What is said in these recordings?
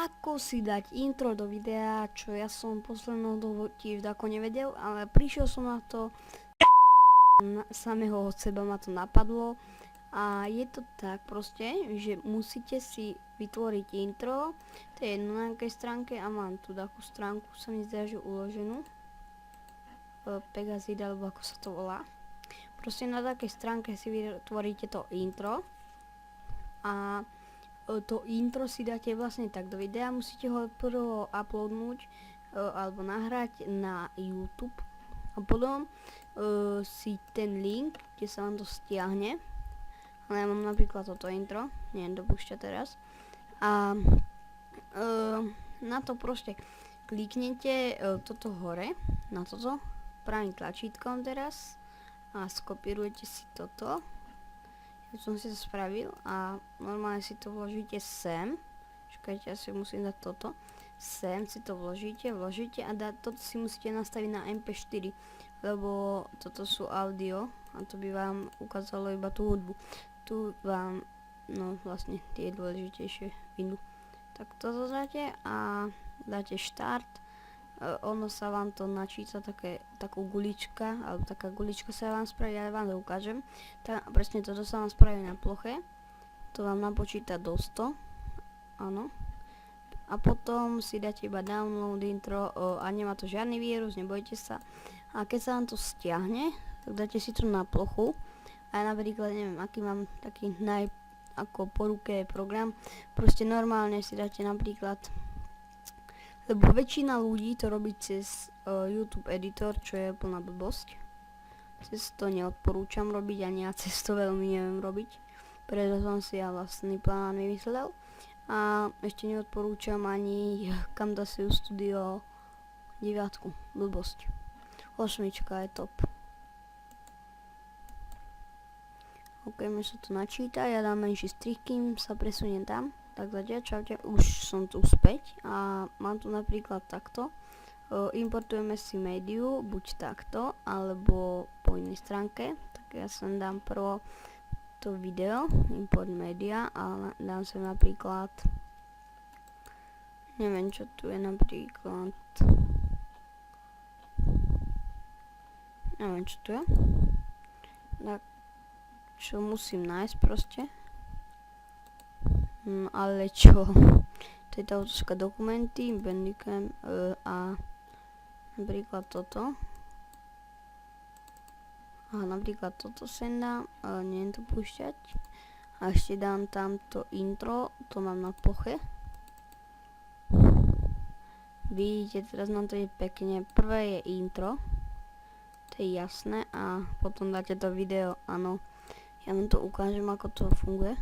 ako si dať intro do videa, čo ja som poslednou dobu tiež ako nevedel, ale prišiel som na to, samého od seba ma to napadlo a je to tak proste, že musíte si vytvoriť intro, to je na nejakej stránke a mám tu takú stránku, sa mi zdá, že uloženú, Pegazid alebo ako sa to volá. Proste na takej stránke si vytvoríte to intro a to intro si dáte vlastne tak do videa, musíte ho prvo uploadnúť alebo nahrať na YouTube a potom si ten link, kde sa vám to stiahne, ale ja mám napríklad toto intro, neviem dopúšťať teraz, a na to proste kliknete toto hore, na toto, pravým tlačítkom teraz a skopírujete si toto. Ja som si to spravil a normálne si to vložíte sem. Čakajte, ja si musím dať toto. Sem si to vložíte a toto si musíte nastaviť na MP4, lebo toto sú audio a to by vám ukázalo iba tú hudbu. Tu vám, no vlastne tie dôležitejšie vyjdú. Tak toto dáte a dáte štart. Ono sa vám to načíta takú gulička, alebo taká gulička sa vám spraví, ja vám to ukážem. Presne toto sa vám spraví na ploche, to vám napočíta do 100, áno. A potom si dáte iba download intro a nemá to žiadny vírus, nebojte sa. A keď sa vám to stiahne, tak dáte si to na plochu. A ja napríklad neviem, aký mám taký ako po ruke program, proste normálne si dáte napríklad, lebo väčšina ľudí to robí cez YouTube editor, čo je plná blbosť. Cez to neodporúčam robiť, ani ja cez to veľmi neviem robiť. Preto som si ja vlastný plán vymyslel. A ešte neodporúčam ani Camtasia Studio 9. Blbosť. 8 je top. Ok, mi sa to načíta, ja dám menší strih, kým sa presuniem tam. Tak zatiaľ, čaute, už som tu späť a mám tu napríklad takto. Importujeme si médiu, buď takto, alebo po inej stránke. Tak ja sem dám prvo to video, import media a dám sem napríklad, neviem čo tu je napríklad, neviem čo tu je, tak čo musím nájsť proste. Ale čo? To je tá otázka dokumenty, Bandicam a napríklad toto. A napríklad toto sem dám, neviem to púšťať. A ešte dám tamto intro, to mám na ploche. Vidíte, teraz nám to je pekne. Prvé je intro, to je jasné, a potom dáte to video, áno. Ja vám to ukážem, ako to funguje.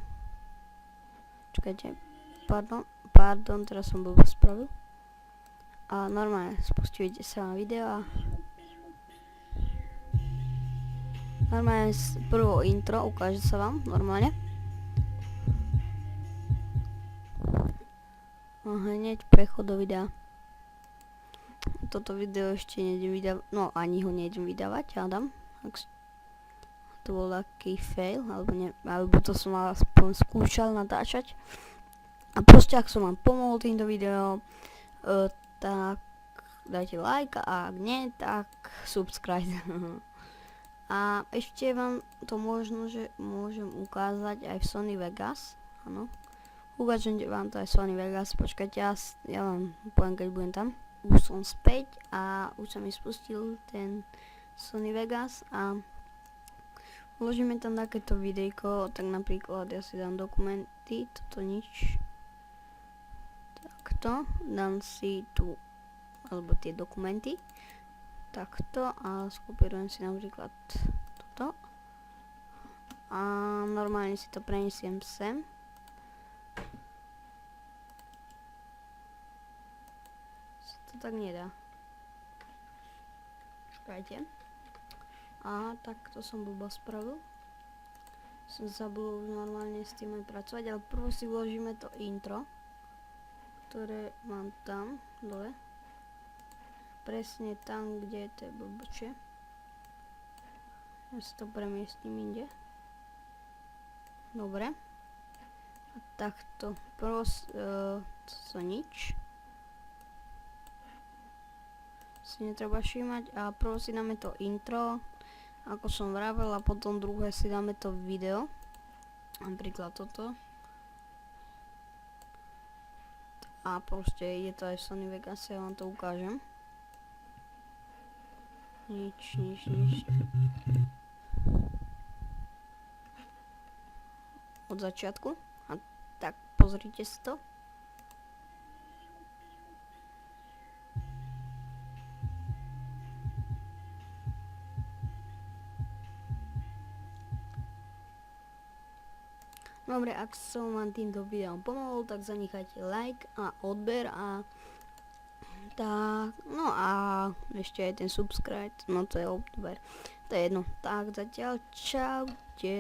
Čakajte, pardon, teraz som blbo spravil. A normálne spustíte sa na video a normálne prvo intro, ukáže sa vám, normálne. A hneď prechod do videa. Toto video ešte nejdem vydávať, no ani ho nejdem vydávať, hádam. To bol taký fail, alebo to som aspoň skúšal natáčať. A proste, ak som vám pomohol týmto videom, tak dajte like a ak nie, tak subscribe. A ešte vám to možno, že môžem ukázať aj v Sony Vegas, áno. Ukážem vám to aj v Sony Vegas, počkajte, ja vám poviem, keď budem tam. Už som späť a už sa mi spustil ten Sony Vegas a vložíme tam takéto videjko, tak napríklad ja si dám dokumenty, toto nič. Takto, dám si tu, alebo tie dokumenty, takto a skopírujem si napríklad toto. A normálne si to prenesiem sem. To tak nedá. Čakajte. A tak to som blbo spravil. Som zabudol normálne s tým aj pracovať, ale prvo si vložíme to intro, ktoré mám tam dole. Presne tam, kde je to blbočie. Ja si to premiestním inde. Dobre. A takto. Prvo To nič. Si netreba všímať a prvo si dáme to intro, ako som vravel, a potom druhé si dáme to video. Napríklad toto. A proste je to aj v Sony Vegas, ja vám to ukážem. Nič. Od začiatku. A tak pozrite si to. Dobre, ak som vám týmto videom pomohol, tak zanechajte like a odber a tak, no a ešte aj ten subscribe, no to je odber, to je jedno. Tak zatiaľ čaute.